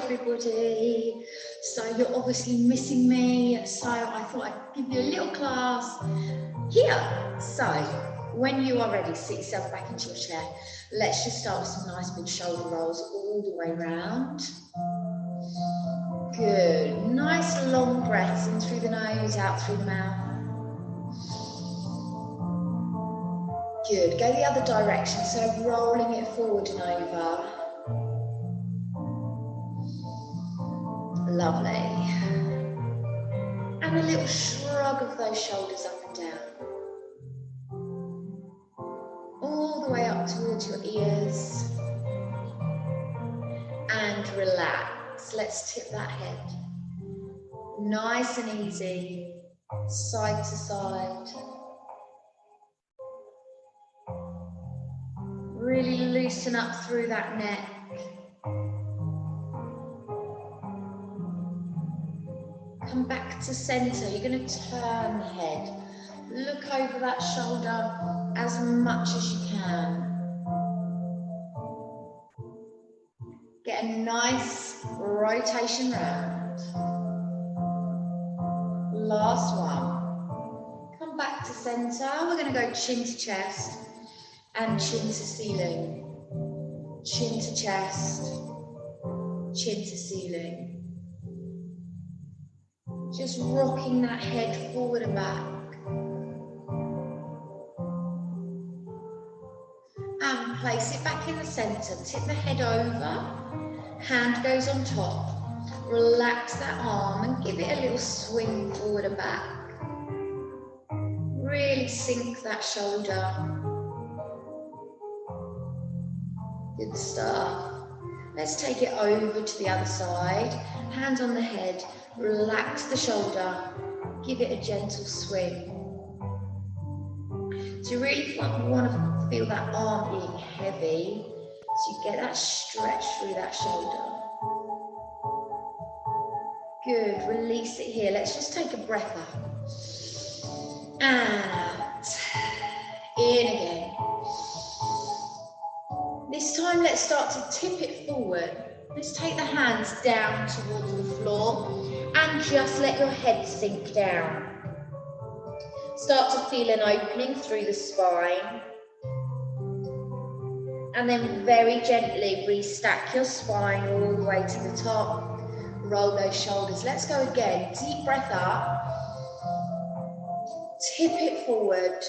everybody. So you're obviously missing me, so I thought I'd give you a little class here. So when you are ready, sit yourself back into your chair. Let's just start with some nice big shoulder rolls all the way round. Good. Nice long breaths in through the nose, out through the mouth. Good. Go the other direction, so rolling it forward and over. Lovely. And a little shrug of those shoulders up and down. All the way up towards your ears. And relax. Let's tip that head. Nice and easy, side to side. Really loosen up through that neck. Come back to center. You're going to turn the head. Look over that shoulder as much as you can. Get a nice rotation round. Last one. Come back to center. We're going to go chin to chest and chin to ceiling. Chin to chest, chin to ceiling. Just rocking that head forward and back. And place it back in the center. Tip the head over. Hand goes on top. Relax that arm and give it a little swing forward and back. Really sink that shoulder. Good stuff. Let's take it over to the other side. Hands on the head. Relax the shoulder. Give it a gentle swing. So you really want to feel that arm being heavy. So you get that stretch through that shoulder. Good, release it here. Let's just take a breath up. And out. In again. This time, let's start to tip it forward. Let's take the hands down towards the floor and just let your head sink down. Start to feel an opening through the spine. And then very gently restack your spine all the way to the top. Roll those shoulders. Let's go again. Deep breath up. Tip it forward.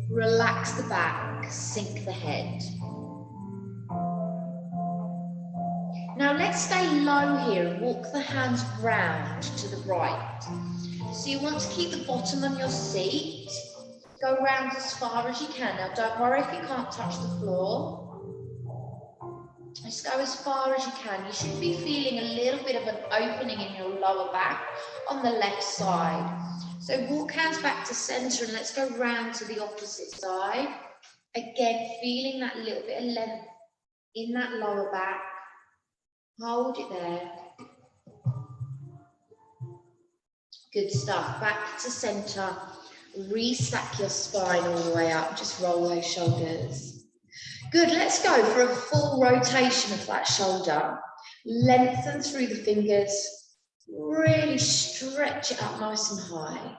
Relax the back. Sink the head. Now let's stay low here and walk the hands round to the right. So you want to keep the bottom on your seat. Go round as far as you can. Now don't worry if you can't touch the floor. Just go as far as you can. You should be feeling a little bit of an opening in your lower back on the left side. So walk hands back to center and let's go round to the opposite side. Again, feeling that little bit of length in that lower back. Hold it there. Good stuff. Back to center. Restack your spine all the way up. Just roll those shoulders. Good, let's go for a full rotation of that shoulder. Lengthen through the fingers. Really stretch it up nice and high.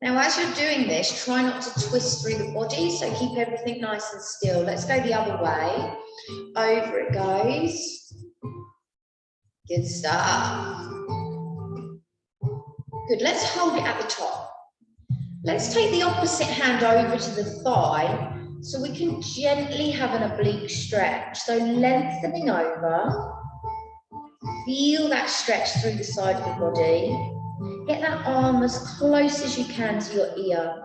Now, as you're doing this, try not to twist through the body, so keep everything nice and still. Let's go the other way. Over it goes. Good stuff. Good, let's hold it at the top. Let's take the opposite hand over to the thigh so we can gently have an oblique stretch. So lengthening over. Feel that stretch through the side of the body. Get that arm as close as you can to your ear.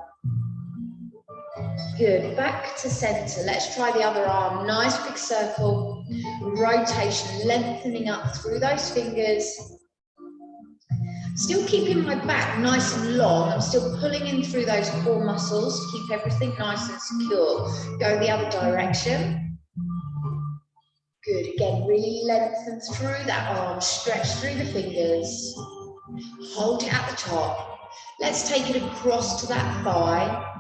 Good, back to center. Let's try the other arm. Nice big circle. Rotation, lengthening up through those fingers. Still keeping my back nice and long. I'm still pulling in through those core muscles to keep everything nice and secure. Go the other direction. Good, again, really lengthen through that arm. Stretch through the fingers. Hold it at the top. Let's take it across to that thigh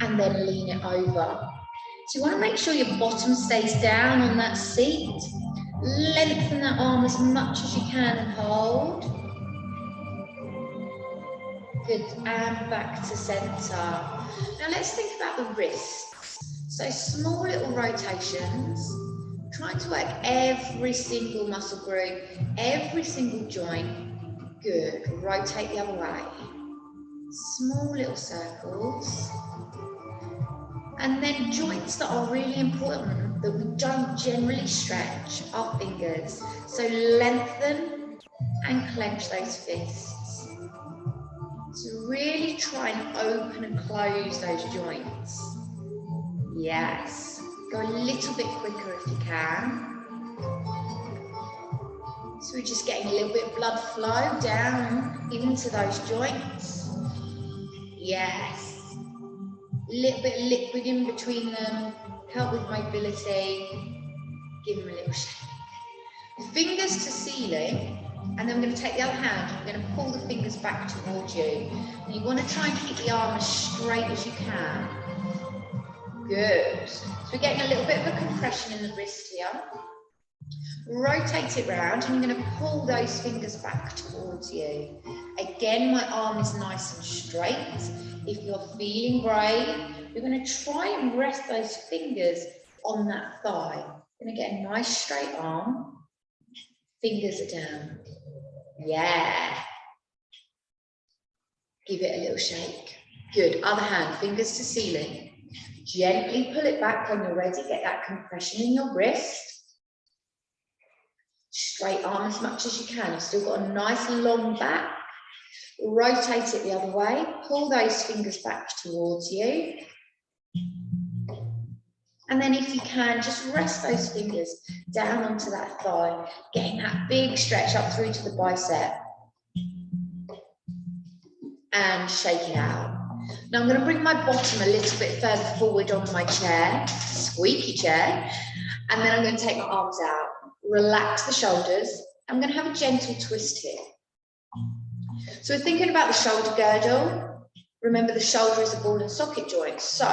and then lean it over. So you want to make sure your bottom stays down on that seat. Lengthen that arm as much as you can and hold. Good, and back to center. Now let's think about the wrists. So small little rotations, trying to work every single muscle group, every single joint. Good, rotate the other way. Small little circles. And then joints that are really important that we don't generally stretch are fingers. So lengthen and clench those fists. So really try and open and close those joints. Yes. Go a little bit quicker if you can. So we're just getting a little bit of blood flow down into those joints. Yes. A little bit of liquid in between them, help with mobility, give them a little shake. Fingers to ceiling, and then I'm going to take the other hand, I'm going to pull the fingers back towards you. And you want to try and keep the arm as straight as you can. Good. So we're getting a little bit of a compression in the wrist here. Rotate it round, and you're going to pull those fingers back towards you. Again, my arm is nice and straight. If you're feeling brave, you're going to try and rest those fingers on that thigh. You're going to get a nice straight arm. Fingers are down. Yeah. Give it a little shake. Good. Other hand, fingers to ceiling. Gently pull it back when you're ready. Get that compression in your wrist. Straight arm as much as you can. You've still got a nice long back. Rotate it the other way. Pull those fingers back towards you. And then if you can, just rest those fingers down onto that thigh, getting that big stretch up through to the bicep. And shake it out. Now I'm going to bring my bottom a little bit further forward on my chair, squeaky chair, and then I'm going to take my arms out. Relax the shoulders. I'm going to have a gentle twist here. So we're thinking about the shoulder girdle. Remember, the shoulder is a ball and socket joint. So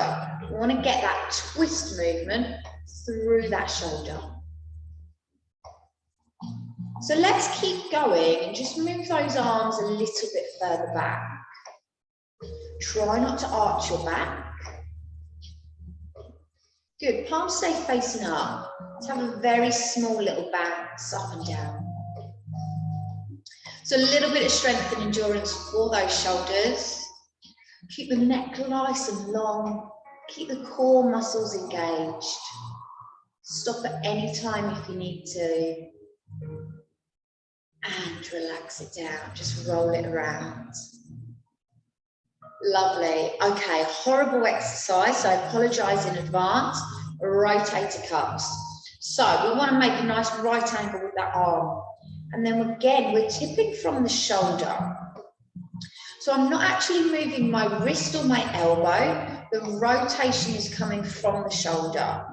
we want to get that twist movement through that shoulder. So let's keep going and just move those arms a little bit further back. Try not to arch your back. Good, palms stay facing up. Let's have a very small little bounce up and down. So a little bit of strength and endurance for those shoulders. Keep the neck nice and long. Keep the core muscles engaged. Stop at any time if you need to. And relax it down. Just roll it around. Lovely. Okay, horrible exercise, so I apologise in advance. Rotator cuffs. So we want to make a nice right angle with that arm. And then again, we're tipping from the shoulder. So I'm not actually moving my wrist or my elbow. The rotation is coming from the shoulder.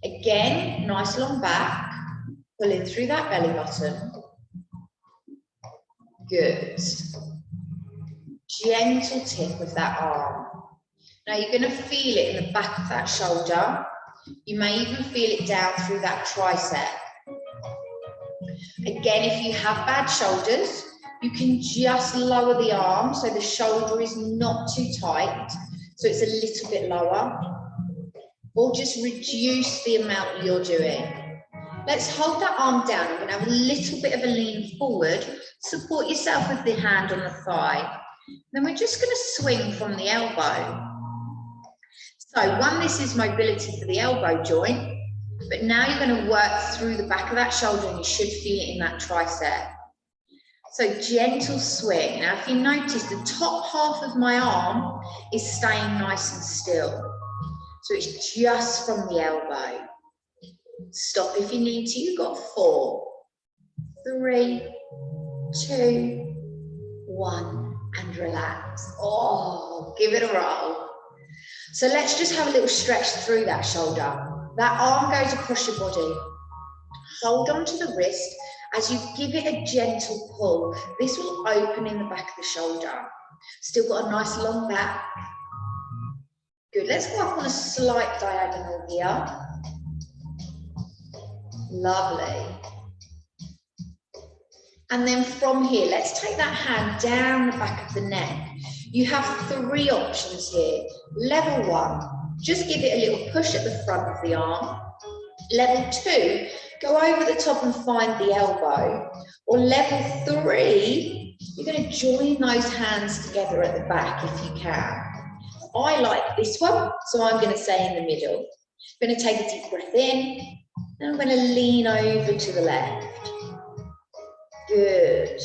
Again, nice long back. Pull in through that belly button. Good. Gentle tip of that arm. Now you're going to feel it in the back of that shoulder. You may even feel it down through that tricep. Again, if you have bad shoulders, you can just lower the arm so the shoulder is not too tight, so it's a little bit lower, or just reduce the amount you're doing. Let's hold that arm down. You're going to have a little bit of a lean forward. Support yourself with the hand on the thigh. Then we're just going to swing from the elbow. So one, this is mobility for the elbow joint, but now you're going to work through the back of that shoulder and you should feel it in that tricep. So gentle swing. Now if you notice, the top half of my arm is staying nice and still. So it's just from the elbow. Stop if you need to. You've got 4, 3, 2, 1, and relax. Oh, give it a roll. So let's just have a little stretch through that shoulder. That arm goes across your body. Hold on to the wrist as you give it a gentle pull. This will open in the back of the shoulder. Still got a nice long back. Good, let's go up on a slight diagonal here. Lovely. And then from here, let's take that hand down the back of the neck. You have 3 options here. Level 1, just give it a little push at the front of the arm. Level 2, go over the top and find the elbow. Or level 3, you're going to join those hands together at the back if you can. I like this one, so I'm going to stay in the middle. I'm going to take a deep breath in, and I'm going to lean over to the left. Good.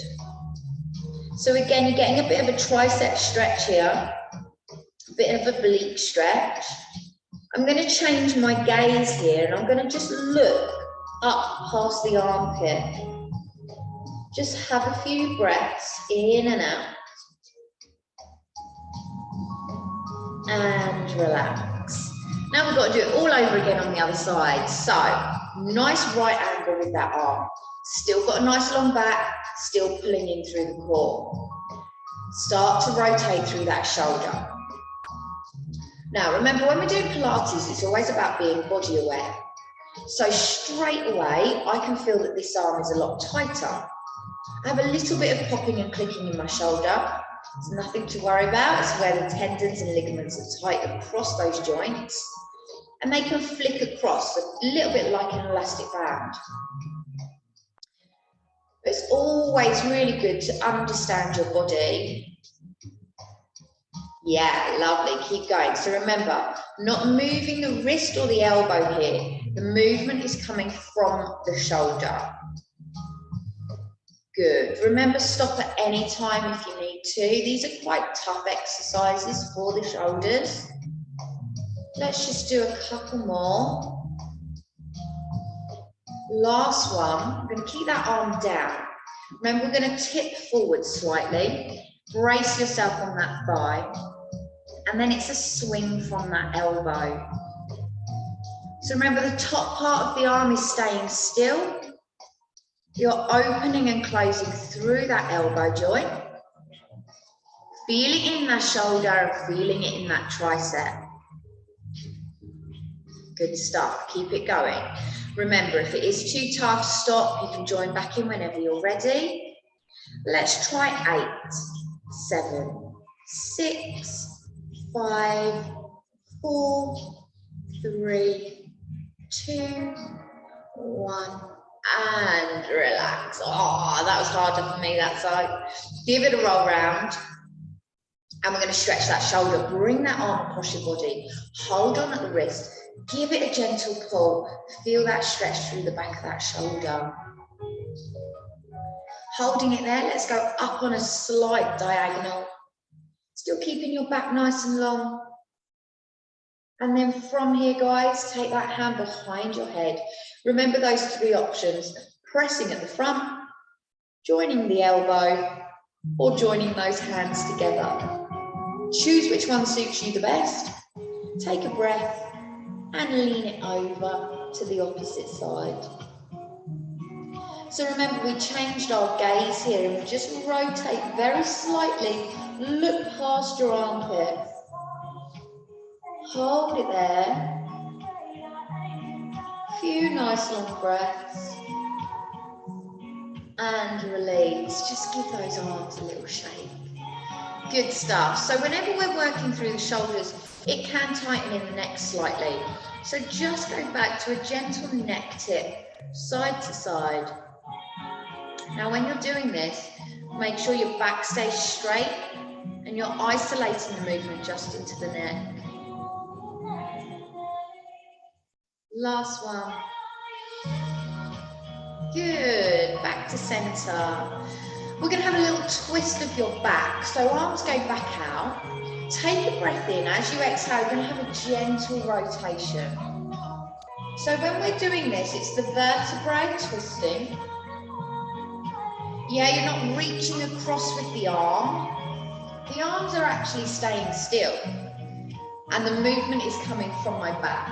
So again, you're getting a bit of a tricep stretch here, a bit of oblique stretch. I'm going to change my gaze here, and I'm going to just look up past the armpit. Just have a few breaths in and out. And relax. Now we've got to do it all over again on the other side. So, nice right angle with that arm. Still got a nice long back, still pulling in through the core. Start to rotate through that shoulder. Now, remember, when we're doing Pilates, it's always about being body aware. So straight away, I can feel that this arm is a lot tighter. I have a little bit of popping and clicking in my shoulder. It's nothing to worry about. It's where the tendons and ligaments are tight across those joints. And they can flick across a little bit like an elastic band. It's always really good to understand your body. Yeah, lovely, keep going. So remember, not moving the wrist or the elbow here. The movement is coming from the shoulder. Good. Remember, stop at any time if you need to. These are quite tough exercises for the shoulders. Let's just do a couple more. Last one. I'm going to keep that arm down. Remember, we're going to tip forward slightly. Brace yourself on that thigh. And then it's a swing from that elbow. So remember, the top part of the arm is staying still. You're opening and closing through that elbow joint. Feeling it in that shoulder and feeling it in that tricep. Good stuff. Keep it going. Remember, if it is too tough, stop. You can join back in whenever you're ready. Let's try 8, 7, 6, 5, 4, 3, 2, 1, and relax. Oh, that was harder for me that side. Give it a roll round. And we're going to stretch that shoulder. Bring that arm across your body. Hold on at the wrist. Give it a gentle pull. Feel that stretch through the back of that shoulder. Holding it there, let's go up on a slight diagonal. Still keeping your back nice and long. And then from here, guys, take that hand behind your head. Remember those 3 options. Pressing at the front, joining the elbow, or joining those hands together. Choose which one suits you the best. Take a breath and lean it over to the opposite side. So remember, we changed our gaze here and we just rotate very slightly. Look past your armpit. Hold it there. Few nice long breaths. And release. Just give those arms a little shake. Good stuff. So whenever we're working through the shoulders, it can tighten in the neck slightly. So just go back to a gentle neck tip, side to side. Now when you're doing this, make sure your back stays straight and you're isolating the movement just into the neck. Last one. Good. Back to center. We're going to have a little twist of your back. So arms go back out. Take a breath in. As you exhale, we're going to have a gentle rotation. So when we're doing this, it's the vertebrae twisting. Yeah, you're not reaching across with the arm. The arms are actually staying still. And the movement is coming from my back.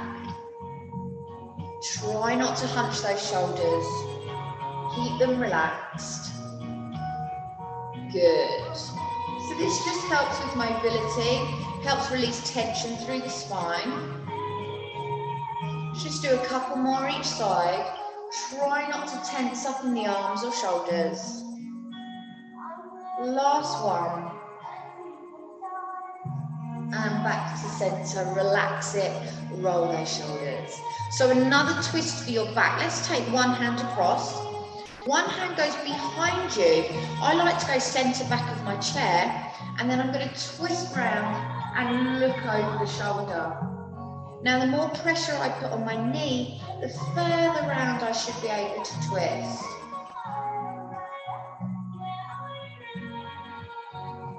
Try not to hunch those shoulders. Keep them relaxed. Good. So this just helps with mobility, helps release tension through the spine. Just do a couple more each side. Try not to tense up in the arms or shoulders. Last one. And back to center, relax it, roll those shoulders. So another twist for your back. Let's take one hand across. One hand goes behind you. I like to go center back of my chair, and then I'm going to twist round and look over the shoulder. Now, the more pressure I put on my knee, the further round I should be able to twist.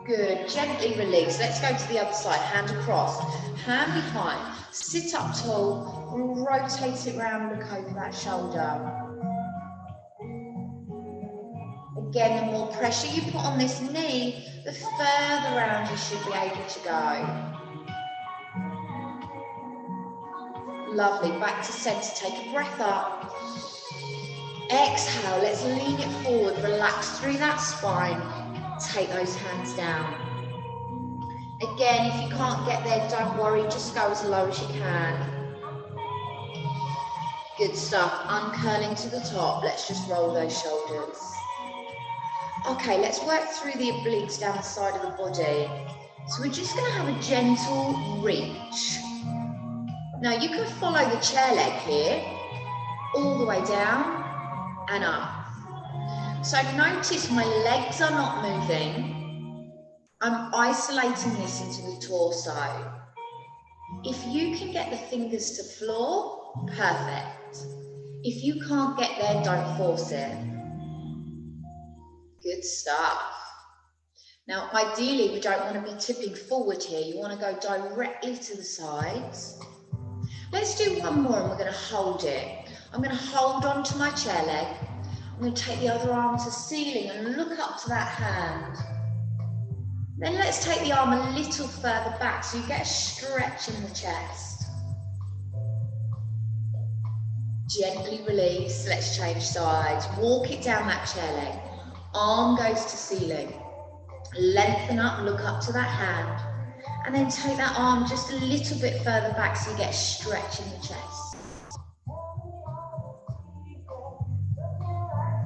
Good, gently release. Let's go to the other side, hand across, hand behind, sit up tall, rotate it round, look over that shoulder. Again, the more pressure you put on this knee, the further round you should be able to go. Lovely, back to center, take a breath up. Exhale, let's lean it forward, relax through that spine. Take those hands down. Again, if you can't get there, don't worry, just go as low as you can. Good stuff, uncurling to the top. Let's just roll those shoulders. Okay, let's work through the obliques down the side of the body. So we're just gonna have a gentle reach. Now you can follow the chair leg here, all the way down and up. So notice my legs are not moving. I'm isolating this into the torso. If you can get the fingers to floor, perfect. If you can't get there, don't force it. Good stuff. Now, ideally, we don't want to be tipping forward here. You want to go directly to the sides. Let's do one more and we're going to hold it. I'm going to hold on to my chair leg. I'm going to take the other arm to ceiling and look up to that hand. Then let's take the arm a little further back so you get a stretch in the chest. Gently release, let's change sides. Walk it down that chair leg. Arm goes to ceiling. Lengthen up, look up to that hand. And then take that arm just a little bit further back so you get a stretch in the chest.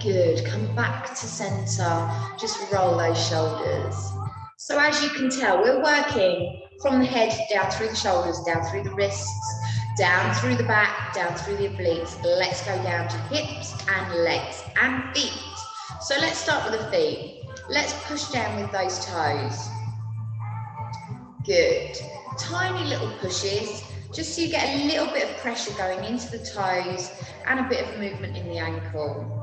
Good, come back to center. Just roll those shoulders. So as you can tell, we're working from the head down through the shoulders, down through the wrists, down through the back, down through the obliques. Let's go down to hips and legs and feet. So let's start with the feet. Let's push down with those toes. Good. Tiny little pushes, just so you get a little bit of pressure going into the toes and a bit of movement in the ankle.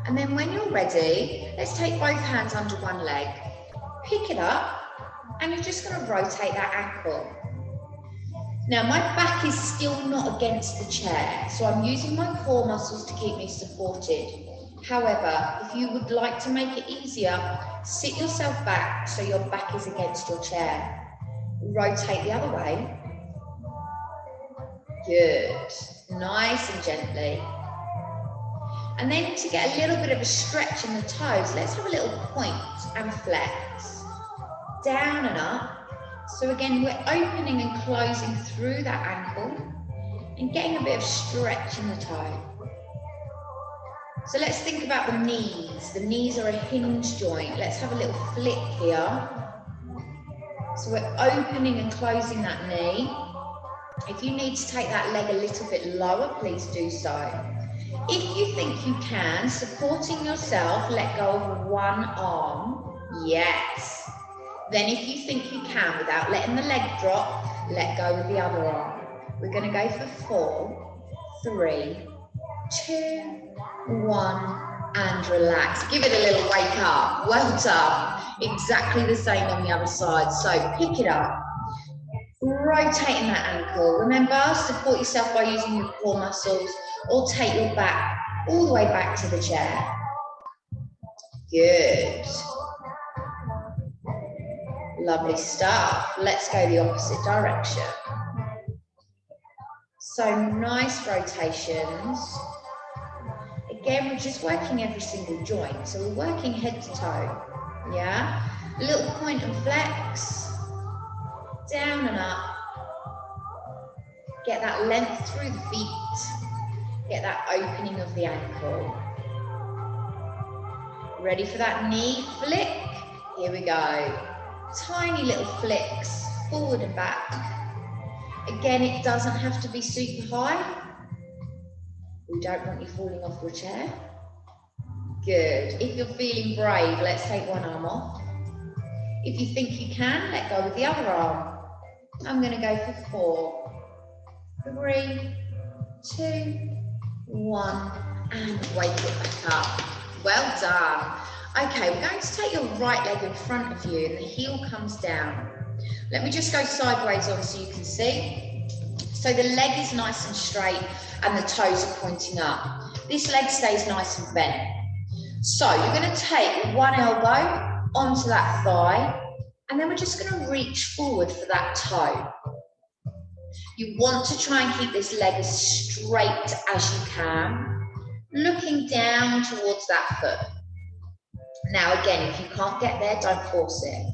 And then when you're ready, let's take both hands under one leg. Pick it up, and you're just going to rotate that ankle. Now, my back is still not against the chair, so I'm using my core muscles to keep me supported. However, if you would like to make it easier, sit yourself back so your back is against your chair. Rotate the other way. Good. Nice and gently. And then to get a little bit of a stretch in the toes, let's have a little point and flex. Down and up. So again, we're opening and closing through that ankle and getting a bit of stretch in the toe. So let's think about the knees. The knees are a hinge joint. Let's have a little flick here. So we're opening and closing that knee. If you need to take that leg a little bit lower, please do so. If you think you can, supporting yourself, let go of one arm. Yes. Then if you think you can, without letting the leg drop, let go with the other arm. We're going to go for 4, 3, 2, 1, and relax. Give it a little wake up. Well done. Exactly the same on the other side. So pick it up. Rotating that ankle. Remember, support yourself by using your core muscles or take your back all the way back to the chair. Good. Lovely stuff. Let's go the opposite direction. So nice rotations. Again, we're just working every single joint. So we're working head to toe. Yeah? A little point and flex. Down and up. Get that length through the feet. Get that opening of the ankle. Ready for that knee flick? Here we go. Tiny little flicks, forward and back. Again, it doesn't have to be super high. We don't want you falling off your chair. Good. If you're feeling brave, let's take one arm off. If you think you can, let go with the other arm. I'm going to go for 4, 3, 2, 1, and wake it back up. Well done. Okay, we're going to take your right leg in front of you and the heel comes down. Let me just go sideways on so you can see. So the leg is nice and straight and the toes are pointing up. This leg stays nice and bent. So you're going to take one elbow onto that thigh and then we're just going to reach forward for that toe. You want to try and keep this leg as straight as you can, looking down towards that foot. Now again, if you can't get there, don't force it.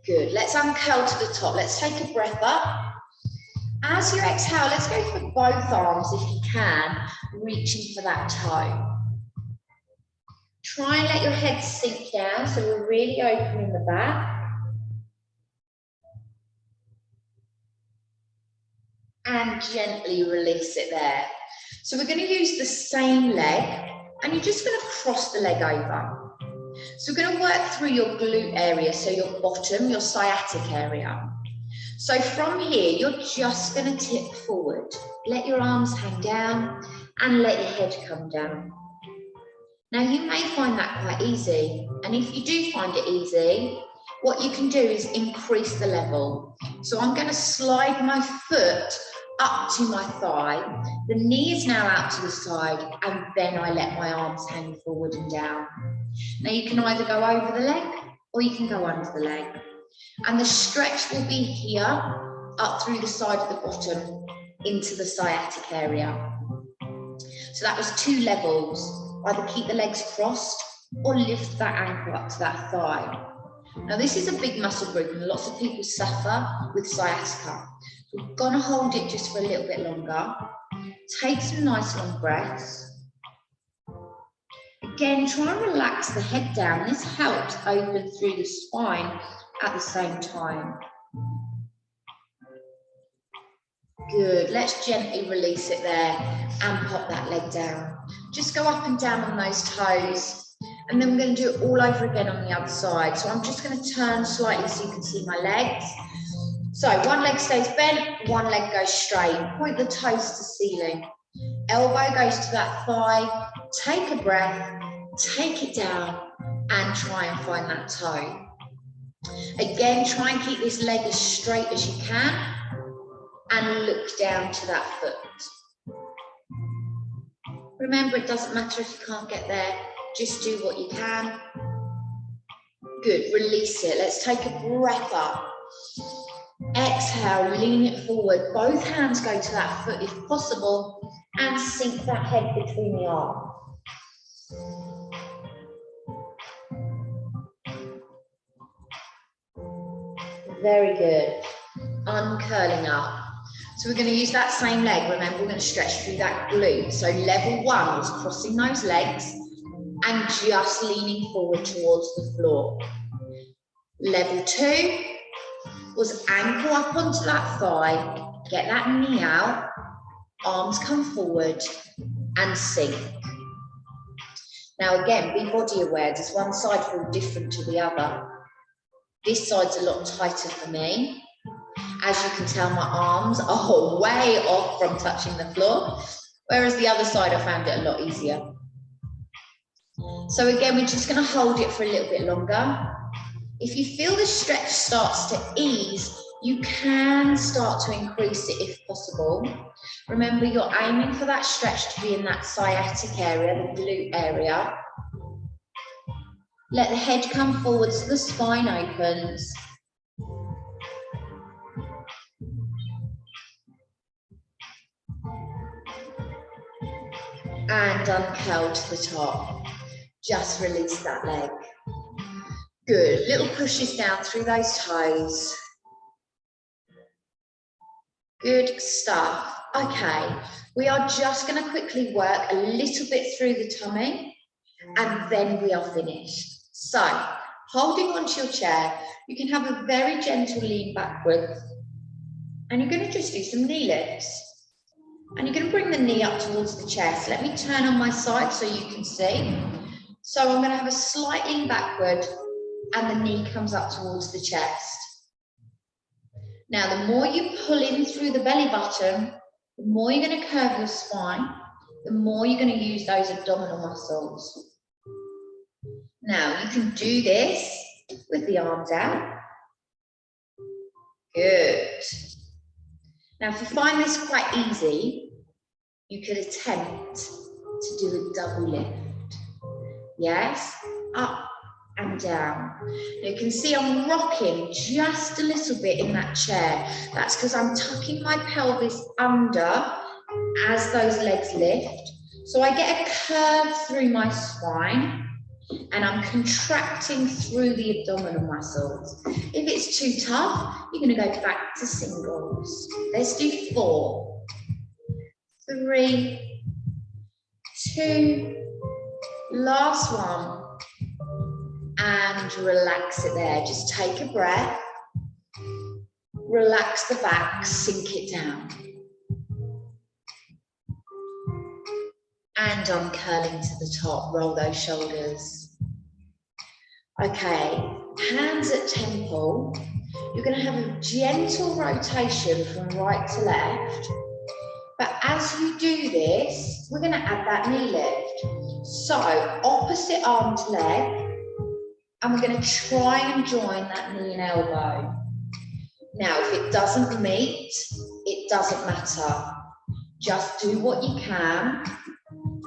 Good, let's uncurl to the top. Let's take a breath up. As you exhale, let's go for both arms if you can, reaching for that toe. Try and let your head sink down so we're really opening the back. And gently release it there. So we're going to use the same leg and you're just going to cross the leg over. So we're going to work through your glute area, so your bottom, your sciatic area. So from here, you're just going to tip forward. Let your arms hang down and let your head come down. Now you may find that quite easy. And if you do find it easy, what you can do is increase the level. So I'm going to slide my foot up to my thigh. The knee is now out to the side and then I let my arms hang forward and down. Now you can either go over the leg or you can go under the leg. And the stretch will be here, up through the side of the bottom, into the sciatic area. So that was 2 levels. Either keep the legs crossed or lift that ankle up to that thigh. Now this is a big muscle group and lots of people suffer with sciatica. We're going to hold it just for a little bit longer. Take some nice long breaths. Again, try and relax the head down. This helps open through the spine at the same time. Good. Let's gently release it there and pop that leg down. Just go up and down on those toes. And then we're going to do it all over again on the other side. So I'm just going to turn slightly so you can see my legs. So one leg stays bent, one leg goes straight. Point the toes to ceiling. Elbow goes to that thigh. Take a breath, take it down and try and find that toe. Again, try and keep this leg as straight as you can and look down to that foot. Remember, it doesn't matter if you can't get there, just do what you can. Good, release it. Let's take a breath up. Exhale, lean it forward. Both hands go to that foot if possible and sink that head between the arms. Very good. Uncurling up. So we're going to use that same leg. Remember, we're going to stretch through that glute. So level 1 was crossing those legs and just leaning forward towards the floor. Level 2 was ankle up onto that thigh, get that knee out, arms come forward and sink. Now again, be body aware. Does one side feel different to the other? This side's a lot tighter for me. As you can tell, my arms are way off from touching the floor, whereas the other side I found it a lot easier. So again, we're just going to hold it for a little bit longer. If you feel the stretch starts to ease, you can start to increase it if possible. Remember, you're aiming for that stretch to be in that sciatic area, the glute area. Let the head come forward so the spine opens. And uncurl to the top. Just release that leg. Good, little pushes down through those toes. Good stuff. Okay, we are just going to quickly work a little bit through the tummy and then we are finished. So, holding onto your chair, you can have a very gentle lean backwards and you're going to just do some knee lifts. And you're going to bring the knee up towards the chest. Let me turn on my side so you can see. So I'm going to have a slight lean backward and the knee comes up towards the chest. Now, the more you pull in through the belly button, the more you're going to curve your spine, the more you're going to use those abdominal muscles. Now, you can do this with the arms out. Good. Now, if you find this quite easy, you could attempt to do a double lift. Yes, up and down. Now you can see I'm rocking just a little bit in that chair. That's because I'm tucking my pelvis under as those legs lift. So I get a curve through my spine and I'm contracting through the abdominal muscles. If it's too tough, you're going to go back to singles. Let's do 4, 3, 2, last one. And relax it there. Just take a breath. Relax the back, sink it down. And I'm curling to the top, roll those shoulders. Okay, hands at temple. You're going to have a gentle rotation from right to left. But as you do this, we're going to add that knee lift. So, opposite arm to leg. And we're going to try and join that knee and elbow. Now, if it doesn't meet, it doesn't matter. Just do what you can.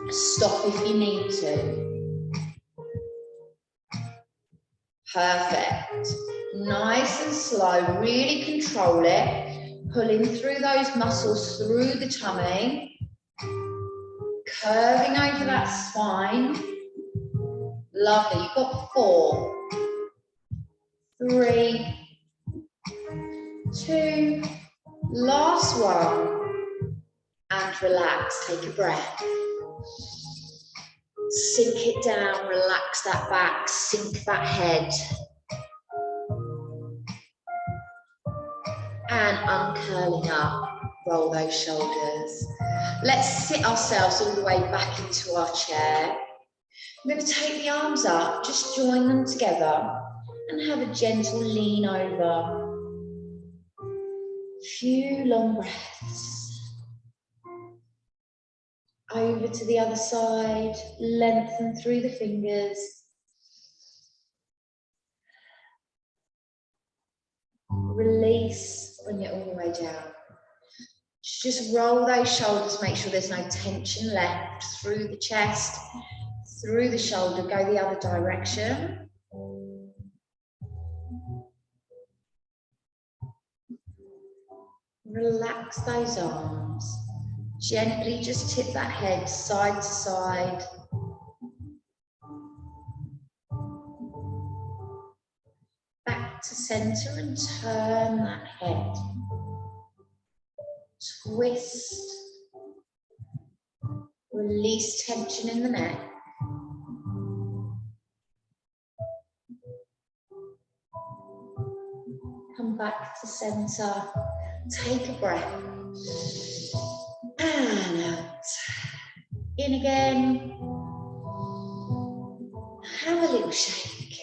Stop if you need to. Perfect. Nice and slow. Really control it. Pulling through those muscles through the tummy. Curving over that spine. Lovely. You've got 4, 3, 2, last one. And relax. Take a breath. Sink it down. Relax that back. Sink that head. And uncurling up. Roll those shoulders. Let's sit ourselves all the way back into our chair. We're going to take the arms up, just join them together and have a gentle lean over. Few long breaths. Over to the other side, lengthen through the fingers. Release when you're all the way down. Just roll those shoulders, make sure there's no tension left through the chest. Through the shoulder, go the other direction. Relax those arms. Gently just tip that head side to side. Back to center and turn that head. Twist. Release tension in the neck. Come back to center. Take a breath. And out. In again. Have a little shake.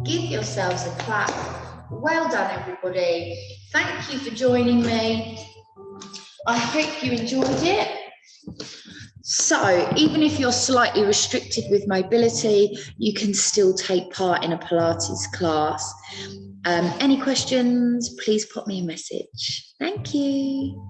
Give yourselves a clap. Well done, everybody. Thank you for joining me. I hope you enjoyed it. So, even if you're slightly restricted with mobility, you can still take part in a Pilates class. Any questions, please pop me a message. Thank you.